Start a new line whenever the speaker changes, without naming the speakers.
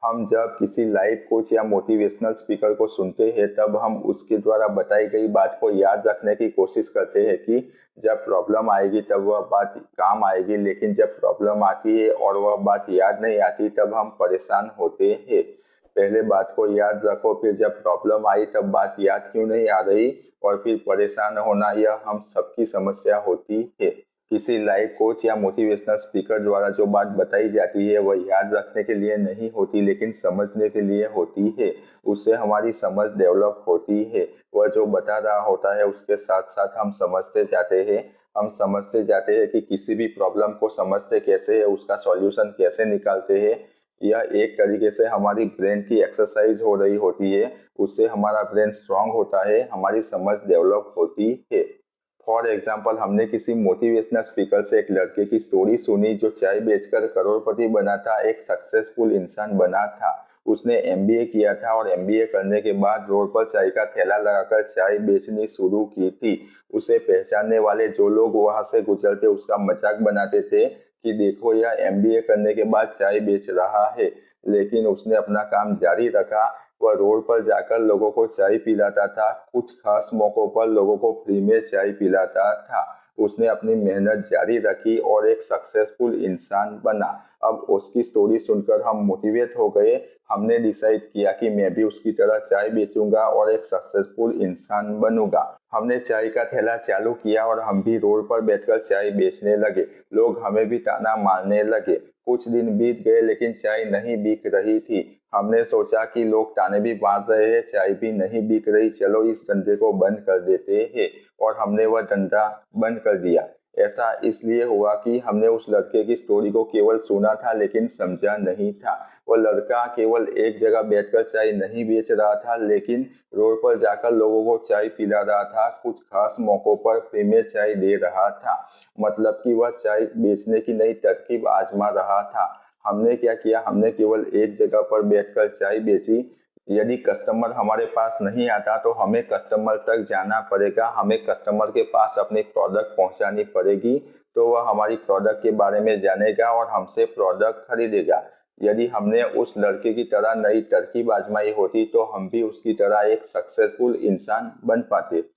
हम जब किसी लाइफ कोच या मोटिवेशनल स्पीकर को सुनते हैं तब हम उसके द्वारा बताई गई बात को याद रखने की कोशिश करते हैं कि जब प्रॉब्लम आएगी तब वह बात काम आएगी, लेकिन जब प्रॉब्लम आती है और वह बात याद नहीं आती तब हम परेशान होते हैं। पहले बात को याद रखो, फिर जब प्रॉब्लम आई तब बात याद क्यों नहीं आ रही और फिर परेशान होना, यह हम सबकी समस्या होती है। किसी लाइफ कोच या मोटिवेशनल स्पीकर द्वारा जो बात बताई जाती है वह याद रखने के लिए नहीं होती, लेकिन समझने के लिए होती है। उससे हमारी समझ डेवलप होती है। वह जो बता रहा होता है उसके साथ साथ हम समझते जाते हैं कि किसी भी प्रॉब्लम को समझते कैसे है, उसका सॉल्यूशन कैसे निकालते हैं। यह एक तरीके से हमारी ब्रेन की एक्सरसाइज हो रही होती है। उससे हमारा ब्रेन स्ट्रांग होता है, हमारी समझ डेवलप होती है। फॉर एग्जाम्पल, हमने किसी मोटिवेशनल स्पीकर से एक लड़के की स्टोरी सुनी जो चाय बेचकर करोड़पति बना था, एक सक्सेसफुल इंसान बना था। उसने एमबीए किया था और एमबीए करने के बाद रोड पर चाय का ठेला लगाकर चाय बेचनी शुरू की थी। उसे पहचानने वाले जो लोग वहां से गुजरते उसका मजाक बनाते थे कि देखो यह एमबीए करने के बाद चाय बेच रहा है, लेकिन उसने अपना काम जारी रखा। वह रोड पर जाकर लोगों को चाय पिलाता था, कुछ खास मौकों पर लोगों को फ्री में चाय पिलाता था। उसने अपनी मेहनत जारी रखी और एक सक्सेसफुल इंसान बना। अब उसकी स्टोरी सुनकर हम मोटिवेट हो गए। हमने डिसाइड किया कि मैं भी उसकी तरह चाय बेचूंगा और एक सक्सेसफुल इंसान बनूंगा। हमने चाय का ठेला चालू किया और हम भी रोड पर बैठकर चाय बेचने लगे। लोग हमें भी ताना मारने लगे। कुछ दिन बीत गए लेकिन चाय नहीं बिक रही थी। हमने सोचा कि लोग ताने भी मार रहे हैं, चाय भी नहीं बिक रही, चलो इस धंधे को बंद कर देते हैं। और हमने वह धंधा बंद कर दिया। ऐसा इसलिए हुआ कि हमने उस लड़के की स्टोरी को केवल सुना था लेकिन समझा नहीं था। वह लड़का केवल एक जगह बैठकर चाय नहीं बेच रहा था, लेकिन रोड पर जाकर लोगों को चाय पिला रहा था, कुछ खास मौकों पर फ्री में चाय दे रहा था। मतलब कि वह चाय बेचने की नई तरकीब आजमा रहा था। हमने क्या किया, हमने केवल एक जगह पर बैठकर चाय बेची। यदि कस्टमर हमारे पास नहीं आता तो हमें कस्टमर तक जाना पड़ेगा, हमें कस्टमर के पास अपनी प्रोडक्ट पहुंचानी पड़ेगी, तो वह हमारी प्रोडक्ट के बारे में जानेगा और हमसे प्रोडक्ट खरीदेगा। यदि हमने उस लड़के की तरह नई तरकीब आजमाई होती तो हम भी उसकी तरह एक सक्सेसफुल इंसान बन पाते।